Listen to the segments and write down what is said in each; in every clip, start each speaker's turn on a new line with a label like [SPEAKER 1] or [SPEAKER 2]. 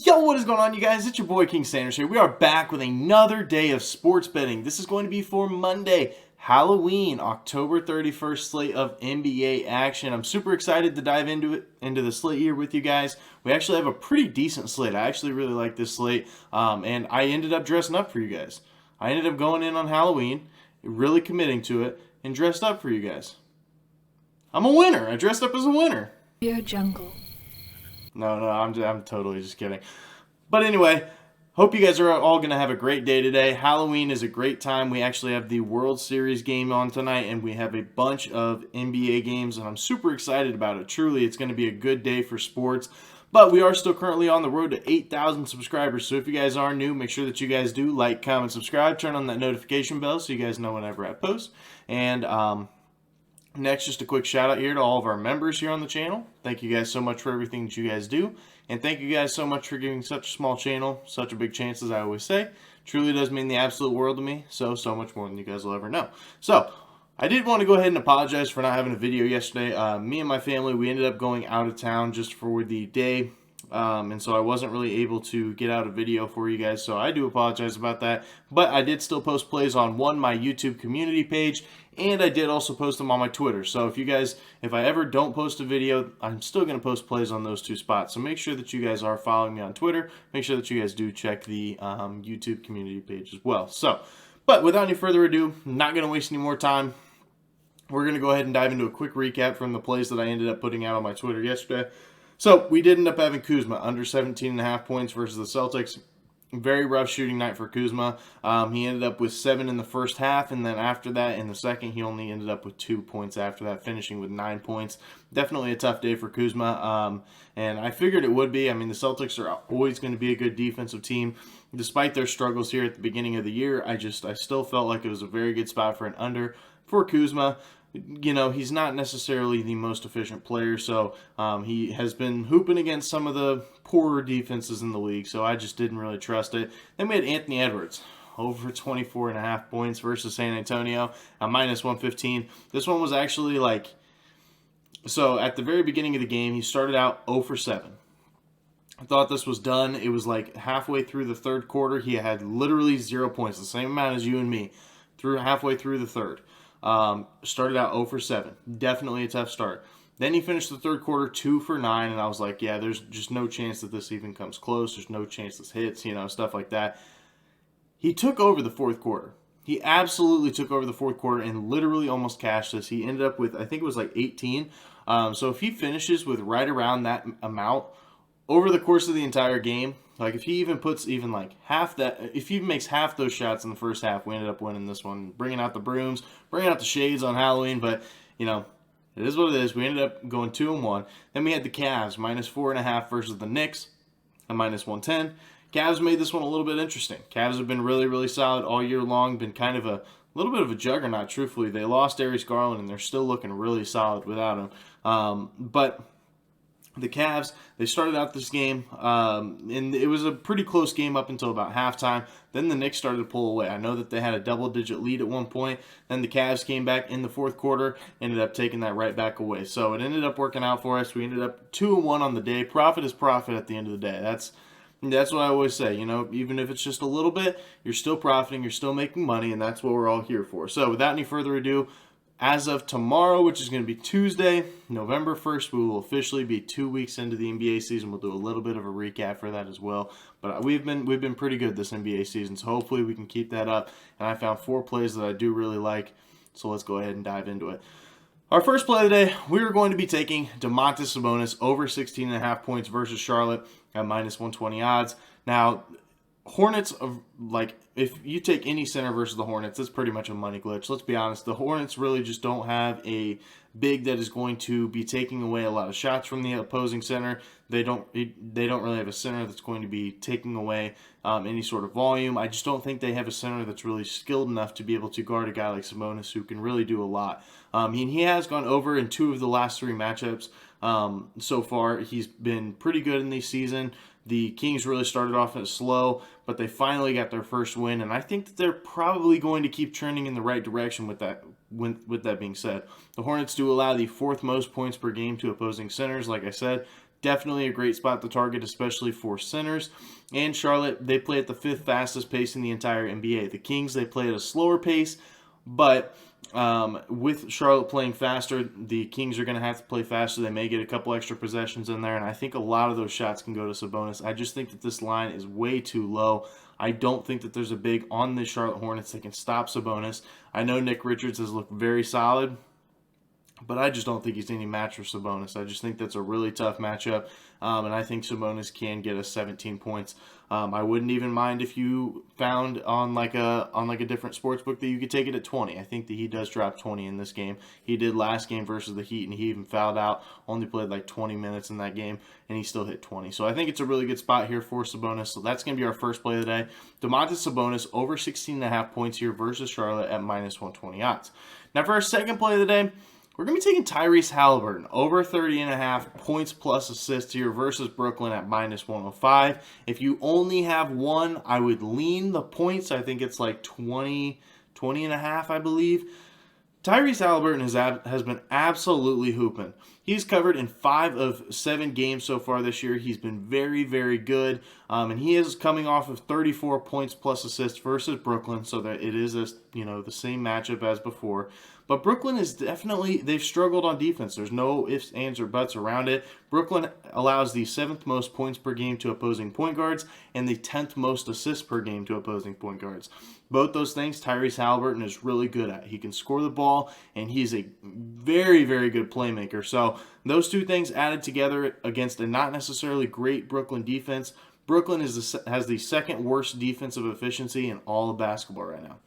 [SPEAKER 1] Yo, what is going on, you guys? It's your boy King Sanders here. We are back with another day of sports betting. This is going to be for Monday, Halloween, October 31st slate of NBA action. I'm super excited to dive into the slate here with you guys. We actually have a pretty decent slate. I actually really like this slate, and I ended up dressing up for you guys. I ended up going in on Halloween, really committing to it, and dressed up for you guys. I'm a winner. I dressed up as a winner.
[SPEAKER 2] Your jungle.
[SPEAKER 1] No, I'm totally just kidding. But anyway, hope you guys are all going to have a great day today. Halloween is a great time. We actually have the World Series game on tonight, and we have a bunch of NBA games, and I'm super excited about it. Truly, it's going to be a good day for sports. But we are still currently on the road to 8,000 subscribers, so if you guys are new, make sure that you guys do like, comment, subscribe, turn on that notification bell so you guys know whenever I post. And next, just a quick shout out here to all of our members here on the channel. Thank you guys so much for everything that you guys do. And thank you guys so much for giving such a small channel such a big chance, as I always say. Truly does mean the absolute world to me. So much more than you guys will ever know. So, I did want to go ahead and apologize for not having a video yesterday. Me and my family, we ended up going out of town just for the day. And so I wasn't really able to get out a video for you guys, so I do apologize about that. But I did still post plays on my YouTube community page, and I did also post them on my Twitter. So if I ever don't post a video, I'm still going to post plays on those two spots. So make sure that you guys are following me on Twitter. Make sure that you guys do check the YouTube community page as well. But without any further ado, I'm not going to waste any more time. We're going to go ahead and dive into a quick recap from the plays that I ended up putting out on my Twitter yesterday. So, we did end up having Kuzma under 17.5 points versus the Celtics. Very rough shooting night for Kuzma. He ended up with 7 in the first half, and then after that, in the second, he only ended up with 2 points after that, finishing with 9 points. Definitely a tough day for Kuzma, and I figured it would be. I mean, the Celtics are always going to be a good defensive team. Despite their struggles here at the beginning of the year, I still felt like it was a very good spot for an under for Kuzma. You know, he's not necessarily the most efficient player, so he has been hooping against some of the poorer defenses in the league, so I just didn't really trust it. Then we had Anthony Edwards, over 24.5 points versus San Antonio at minus 115. This one was actually so at the very beginning of the game, he started out 0 for 7. I thought this was done. It was like halfway through the third quarter, he had literally 0 points, the same amount as you and me, halfway through the third. Started out 0 for 7. Definitely a tough start. Then he finished the third quarter 2 for 9, and I was like, yeah, there's just no chance that this even comes close. There's no chance this hits, stuff like that. He took over the fourth quarter. He absolutely took over the fourth quarter and literally almost cashed this. He ended up with, I think it was like 18. So if he finishes with right around that amount over the course of the entire game, like if he even puts even like half that, if he makes half those shots in the first half, we ended up winning this one, bringing out the brooms, bringing out the shades on Halloween. But it is what it is. We ended up going 2-1. Then we had the Cavs minus 4.5 versus the Knicks at minus 110. Cavs made this one a little bit interesting. Cavs have been really, really solid all year long. Been kind of a little bit of a juggernaut. Truthfully, they lost Darius Garland and they're still looking really solid without him. But the Cavs, they started out this game, and it was a pretty close game up until about halftime. Then the Knicks started to pull away. I know that they had a double-digit lead at one point. Then the Cavs came back in the fourth quarter, ended up taking that right back away. So it ended up working out for us. We ended up 2-1 on the day. Profit is profit at the end of the day. That's what I always say. Even if it's just a little bit, you're still profiting, you're still making money, and that's what we're all here for. So without any further ado, as of tomorrow, which is going to be Tuesday, November 1st, we will officially be 2 weeks into the NBA season. We'll do a little bit of a recap for that as well. But we've been pretty good this NBA season, so hopefully we can keep that up. And I found 4 plays that I do really like, so let's go ahead and dive into it. Our first play of the day, we are going to be taking Domantas Sabonis over 16.5 points versus Charlotte at minus 120 odds. Now, Hornets, if you take any center versus the Hornets, it's pretty much a money glitch. Let's be honest. The Hornets really just don't have a big that is going to be taking away a lot of shots from the opposing center. They don't really have a center that's going to be taking away any sort of volume. I just don't think they have a center that's really skilled enough to be able to guard a guy like Sabonis, who can really do a lot. He has gone over in 2 of the last 3 matchups so far. He's been pretty good in this season. The Kings really started off slow, but they finally got their first win, and I think that they're probably going to keep trending in the right direction with that. With that being said, the Hornets do allow the 4th most points per game to opposing centers. Like I said, definitely a great spot to target, especially for centers. And Charlotte, they play at the 5th fastest pace in the entire NBA. The Kings, they play at a slower pace, but with Charlotte playing faster, the Kings are going to have to play faster. They may get a couple extra possessions in there, and I think a lot of those shots can go to Sabonis. I just think that this line is way too low. I don't think that there's a big on the Charlotte Hornets that can stop Sabonis. I know Nick Richards has looked very solid, but I just don't think he's any match for Sabonis. I just think that's a really tough matchup, and I think Sabonis can get us 17 points. I wouldn't even mind if you found on like a different sports book that you could take it at 20. I think that he does drop 20 in this game. He did last game versus the Heat, and he even fouled out. Only played like 20 minutes in that game, and he still hit 20. So I think it's a really good spot here for Sabonis. So that's going to be our first play of the day. Domantas Sabonis over 16.5 points here versus Charlotte at -120 odds. Now for our second play of the day, we're going to be taking Tyrese Halliburton over 30.5 points plus assists here versus Brooklyn at -105. If you only have one, I would lean the points. I think it's like 20.5, I believe. Tyrese Halliburton has been absolutely hooping. He's covered in 5 of 7 games so far this year. He's been very, very good. And he is coming off of 34 points plus assists versus Brooklyn, so that it is the same matchup as before. But Brooklyn is definitely, they've struggled on defense. There's no ifs, ands, or buts around it. Brooklyn allows the 7th most points per game to opposing point guards and the 10th most assists per game to opposing point guards. Both those things Tyrese Halliburton is really good at. He can score the ball, and he's a very, very good playmaker. So those two things added together against a not necessarily great Brooklyn defense. Brooklyn has the 2nd worst defensive efficiency in all of basketball right now.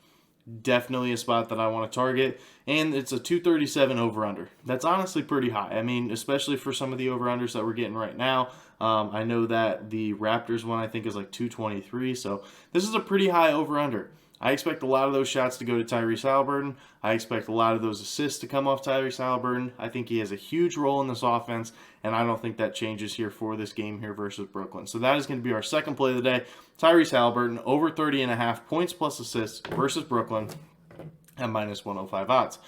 [SPEAKER 1] Definitely a spot that I want to target, and it's a 237 over-under. That's honestly pretty high. I mean, especially for some of the over-unders that we're getting right now. I know that the Raptors one I think is like 223, so this is a pretty high over-under. I expect a lot of those shots to go to Tyrese Halliburton. I expect a lot of those assists to come off Tyrese Halliburton. I think he has a huge role in this offense, and I don't think that changes here for this game here versus Brooklyn. So that is going to be our second play of the day. Tyrese Halliburton over 30.5 points plus assists versus Brooklyn at -105 odds.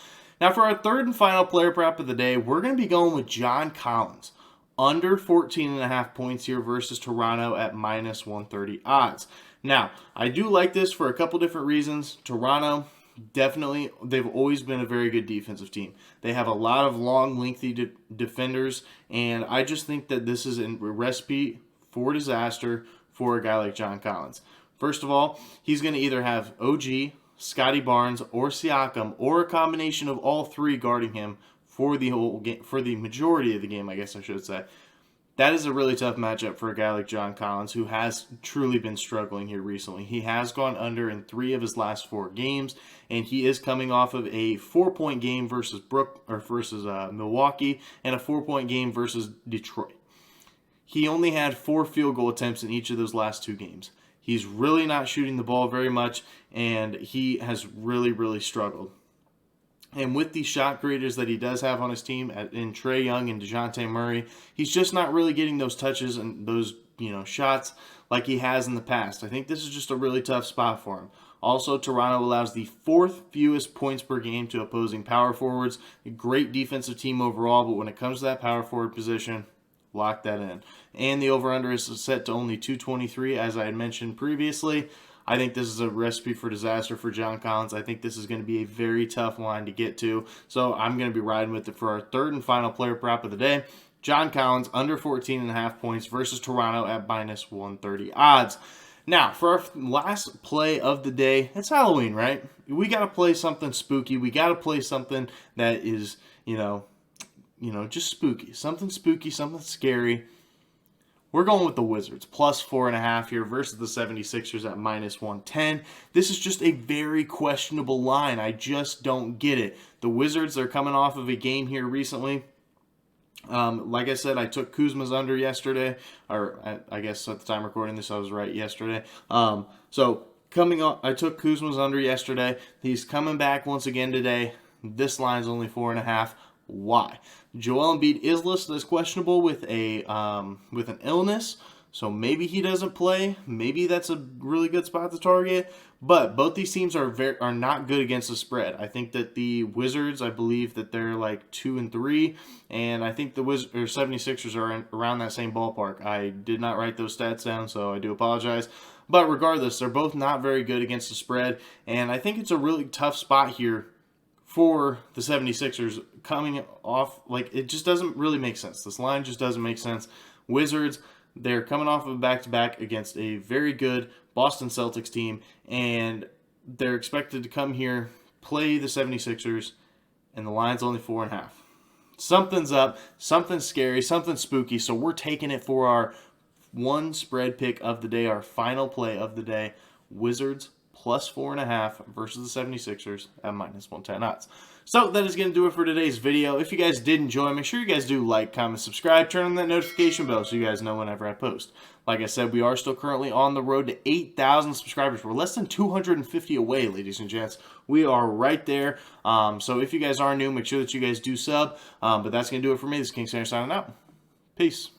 [SPEAKER 1] Now for our third and final player prop of the day, we're going to be going with John Collins. Under 14.5 points here versus Toronto at -130 odds. Now, I do like this for a couple different reasons. Toronto, definitely, they've always been a very good defensive team. They have a lot of long, lengthy defenders, and I just think that this is a recipe for disaster for a guy like John Collins. First of all, he's going to either have OG, Scotty Barnes, or Siakam, or a combination of all three guarding him for the whole game, for the majority of the game, I guess I should say. That is a really tough matchup for a guy like John Collins, who has truly been struggling here recently. He has gone under in 3 of his last 4 games, and he is coming off of a 4-point game versus Milwaukee and a 4-point game versus Detroit. He only had 4 field goal attempts in each of those last 2 games. He's really not shooting the ball very much, and he has really, really struggled. And with the shot creators that he does have on his team in Trae Young and DeJounte Murray, he's just not really getting those touches and those shots like he has in the past. I think this is just a really tough spot for him. Also, Toronto allows the 4th fewest points per game to opposing power forwards. A great defensive team overall, but when it comes to that power forward position, lock that in. And the over-under is set to only 223, as I had mentioned previously. I think this is a recipe for disaster for John Collins. I think this is going to be a very tough line to get to. So I'm going to be riding with it for our third and final player prop of the day. John Collins under 14.5 points versus Toronto at -130 odds. Now, for our last play of the day, it's Halloween, right? We got to play something spooky. We got to play something that is, just spooky. Something spooky, something scary. We're going with the Wizards, +4.5 here versus the 76ers at -110. This is just a very questionable line. I just don't get it. The Wizards are coming off of a game here recently. Like I said, I took Kuzma's under yesterday, or I guess at the time recording this, I was right yesterday. I took Kuzma's under yesterday. He's coming back once again today. This line's only 4.5. Why? Joel Embiid is listed as questionable with an illness, So maybe he doesn't play. Maybe that's a really good spot to target. But both these teams are not good against the spread. I think that the Wizards, I believe that they're like 2-3, and I think the 76ers are around that same ballpark. I did not write those stats down, so I do apologize. But regardless, they're both not very good against the spread, and I think it's a really tough spot here for the 76ers coming off. Like, it just doesn't really make sense. This line just doesn't make sense. Wizards, they're coming off of a back-to-back against a very good Boston Celtics team, and they're expected to come here, play the 76ers, and the line's only 4.5. Something's up, something scary, something spooky, so we're taking it for our one spread pick of the day, our final play of the day, Wizards plus 4.5 versus the 76ers at minus 110 odds. So that is going to do it for today's video. If you guys did enjoy, make sure you guys do like, comment, subscribe, turn on that notification bell so you guys know whenever I post. Like I said, we are still currently on the road to 8,000 subscribers. We're less than 250 away, ladies and gents. We are right there. So if you guys are new, make sure that you guys do sub. But that's going to do it for me. This is King Sander signing out. Peace.